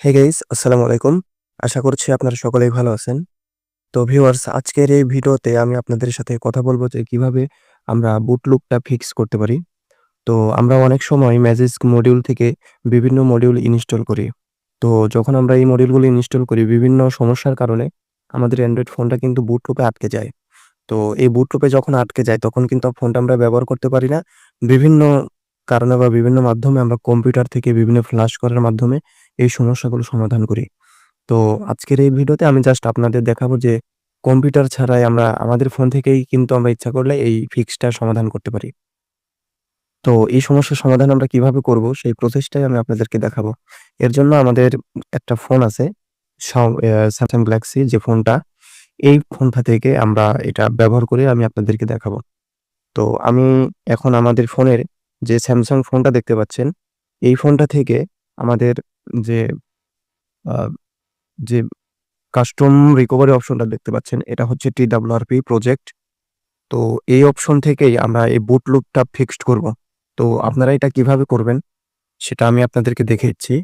Hey guys, আসসালামু আলাইকুম। আশা করছি আপনারা সকলেই ভালো আছেন। তো ভিউয়ার্স, আজকের এই ভিডিওতে আমি আপনাদের সাথে কথা বলব যে কিভাবে আমরা বুট লুপটা ফিক্স করতে পারি। তো আমরা অনেক সময় ম্যাজিস্ক মডিউল থেকে বিভিন্ন মডিউল ইনস্টল করি। তো যখন আমরা এই মডিউলগুলো ইনস্টল করি বিভিন্ন সমস্যার কারণে আমাদের অ্যান্ড্রয়েড ফোনটা কিন্তু বুট লুপে আটকে যায়। তো এই বুট লুপে যখন আটকে যায় তখন কিন্তু ফোনটা আমরা ব্যবহার করতে পারি না। বিভিন্ন কারণে বা বিভিন্ন মাধ্যমে আমরা কম্পিউটার থেকে বিভিন্ন ফ্ল্যাশ করার মাধ্যমে এই সমস্যাগুলো সমাধান করি। তো আজকের এই ভিডিওতে আমি জাস্ট আপনাদের দেখাবো যে কম্পিউটার ছাড়াই আমরা আমাদের ফোন থেকেই কিন্তু আমরা ইচ্ছা করলে এই ফিক্সটা সমাধান করতে পারি। তো এই সমস্যার সমাধান আমরা কিভাবে করব সেই প্রসেসটাই আমি আপনাদেরকে দেখাবো। এর জন্য আমাদের একটা ফোন আছে Samsung Galaxy যে ফোনটা, এই ফোনটা থেকে আমরা এটা ব্যবহার করে আমি আপনাদেরকে দেখাবো। তো আমি এখন আমাদের ফোনের যে Samsung ফোনটা দেখতে পাচ্ছেন, এই ফোনটা থেকে আমাদের যে আ যে কাস্টম রিকভারি অপশনটা দেখতে পাচ্ছেন, এটা হচ্ছে TWRP প্রজেক্ট। তো এই অপশন থেকেই আমরা এই বুট লুপটা ফিক্সড করব। তো আপনারা এটা কিভাবে করবেন সেটা আমি আপনাদেরকে দেখিয়েছি।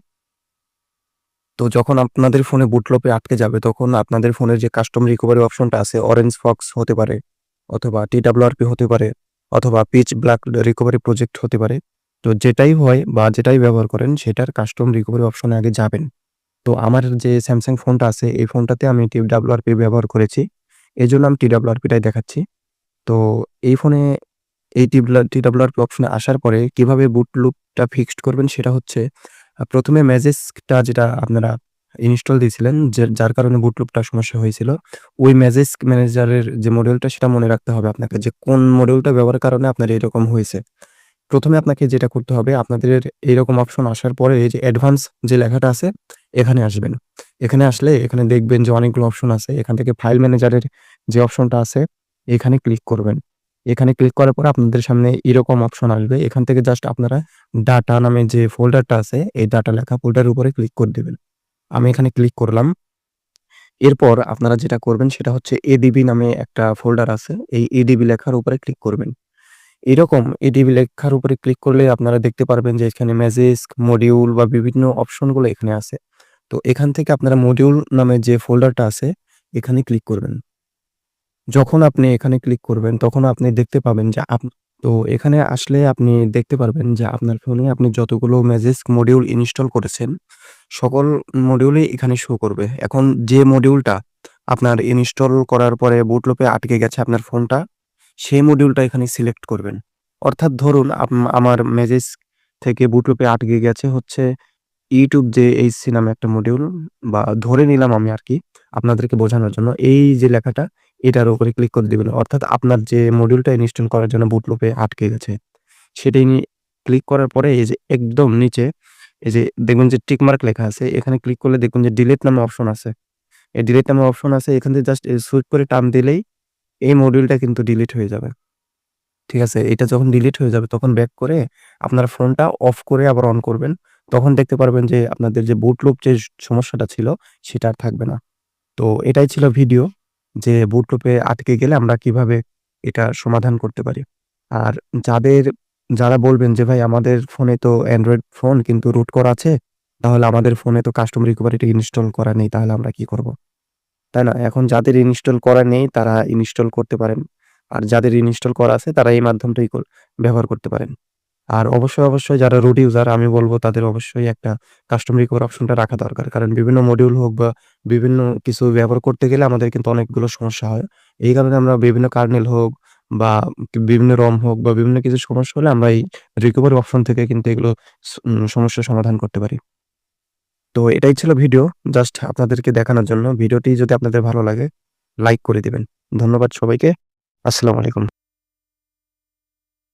তো যখন আপনাদের ফোনে বুট লুপে আটকে যাবে তখন আপনাদের ফোনের যে কাস্টম রিকভারি অপশনটা আছে অরেঞ্জ ফক্স হতে পারে অথবা TWRP হতে পারে অথবা পিচ ব্ল্যাক রিকভারি প্রজেক্ট হতে পারে। তো যেটাই হয় বা যেটাই ব্যবহার করেন সেটার কাস্টম রিকভারি অপশনে আগে যাবেন। তো আমার যে স্যামসাং ফোনটা আছে এই ফোনটাতে আমি TWRP ব্যবহার করেছি। এজন্য আমি TWRP টাই দেখাচ্ছি। তো এই ফোনে এই TWRP অপশনে আসার পরে কিভাবে বুট লুপটা ফিক্সড করবেন সেটা হচ্ছে ১ম এ ম্যাজিস্কটা যেটা আপনারা ইনস্টল দিয়েছিলেন যার কারণে বুট লুপটা সমস্যা হয়েছিল। ওই ম্যাজিস্ক ম্যানেজারের যে মডিউলটা সেটা মনে রাখতে হবে আপনাকে যে কোন মডিউলটা ব্যবহারের কারণে আপনার এরকম হয়েছে। ১ম এ আপনাকে যেটা করতে হবে আপনাদের এইরকম অপশন আসার পরে এই যে অ্যাডভান্স যে লেখাটা আছে এখানে আসবেন। এখানে আসলে এখানে দেখবেন যে অনেকগুলো অপশন আছে। এখান থেকে ফাইল ম্যানেজারের যে অপশনটা আছে এখানে ক্লিক করবেন। এখানে ক্লিক করার পর আপনাদের সামনে এরকম অপশন আসবে। এখান থেকে জাস্ট আপনারা ডাটা নামে যে ফোল্ডারটা আছে এই ডাটা লেখা ফোল্ডারের উপরে ক্লিক করে দিবেন। আমি এখানে ক্লিক করলাম। এরপর আপনারা যেটা করবেন সেটা হচ্ছে এডিবি নামে একটা ফোল্ডার আছে। এই এডিবি লেখার উপরে ক্লিক করবেন। এরকম এডিবি লেখার উপরে ক্লিক করলে আপনারা দেখতে পারবেন যে এখানে ম্যাজিস্ক, মডিউল বা বিভিন্ন অপশনগুলো এখানে আছে। তো এখান থেকে আপনারা মডিউল নামে যে ফোল্ডারটা আছে এখানে ক্লিক করবেন। যখন আপনি এখানে ক্লিক করবেন তখন আপনি দেখতে পাবেন যে তো এখানে আসলে আপনি দেখতে পারবেন যে আপনার ফোনে আপনি যতগুলো ম্যাজিস্ক মডিউল ইনস্টল করেছেন সকল মডিউলই এখানে শো করবে। এখন যে মডিউলটা আপনার ইনস্টল করার পরে বুটলুপে আটকে গেছে আপনার ফোনটা, সেই মডিউলটা এখানে সিলেক্ট করবেন। অর্থাৎ ধরুন আমার ম্যাজিস্ক থেকে বুটলুপে আটকে গেছে হচ্ছে ইউটিউব যে এইচসি নামে একটা মডিউল, বা ধরে নিলাম আমি আরকি আপনাদেরকে বোঝানোর জন্য। এই যে লেখাটা এটার উপরে ক্লিক করে দিবেন। অর্থাৎ আপনার যে মডিউলটা ইনস্টল করার জন্য বুট লুপে আটকে গেছে, সেটাই ক্লিক করার পরে এই যে একদম নিচে এই যে দেখবেন যে টিক মার্ক লেখা আছে। এখানে ক্লিক করলে দেখবেন যে ডিলিট নামে অপশন আছে। এই ডিলিট নামে অপশন আছে, এখান থেকে জাস্ট সুইচ করে টান দিলেই এই মডিউলটা কিন্তু ডিলিট হয়ে যাবে। ঠিক আছে? এটা যখন ডিলিট হয়ে যাবে তখন ব্যাক করে আপনার ফোনটা অফ করে আবার অন করবেন। তখন দেখতে পারবেন যে আপনাদের যে বুট লুপ যে সমস্যাটা ছিল সেটা আর থাকবে না। তো এটাই ছিল ভিডিও যে বুট লুপে আটকে গেলে আমরা কিভাবে এটা সমাধান করতে পারি। আর যারা বলবেন যে ভাই আমাদের ফোনে তো অ্যান্ড্রয়েড ফোন কিন্তু রুট করা আছে, তাহলে আমাদের ফোনে তো কাস্টম রিকভারিটা ইনস্টল করা নেই, তাহলে আমরা কি করব? তাই না? এখন যাদের ইনস্টল করা নেই তারা ইনস্টল করতে পারেন। আর যাদের ইনস্টল করা আছে তারা এই মাধ্যমটাই ব্যবহার করতে পারেন। আর অবশ্যই যারা রুট ইউজার আমি বলব তাদের অবশ্যই একটা কাস্টম রিকভার অপশনটা রাখা দরকার। কারণ বিভিন্ন মডিউল হোক বা বিভিন্ন কিছু ব্যবহার করতে গেলে আমাদের কিন্তু অনেকগুলো সমস্যা হয়। এই কারণে আমরা বিভিন্ন কার্নেল হোক বা বিভিন্ন রম হোক বা বিভিন্ন কিছু সমস্যা হলে আমরা এই রিকভারি অপশন থেকে কিন্তু এগুলো সমস্যার সমাধান করতে পারি। তো এটাই ছিল ভিডিও জাস্ট আপনাদেরকে দেখানোর জন্য। ভিডিওটি যদি আপনাদের ভালো লাগে লাইক করে দিবেন। ধন্যবাদ সবাইকে। আসসালামু আলাইকুম।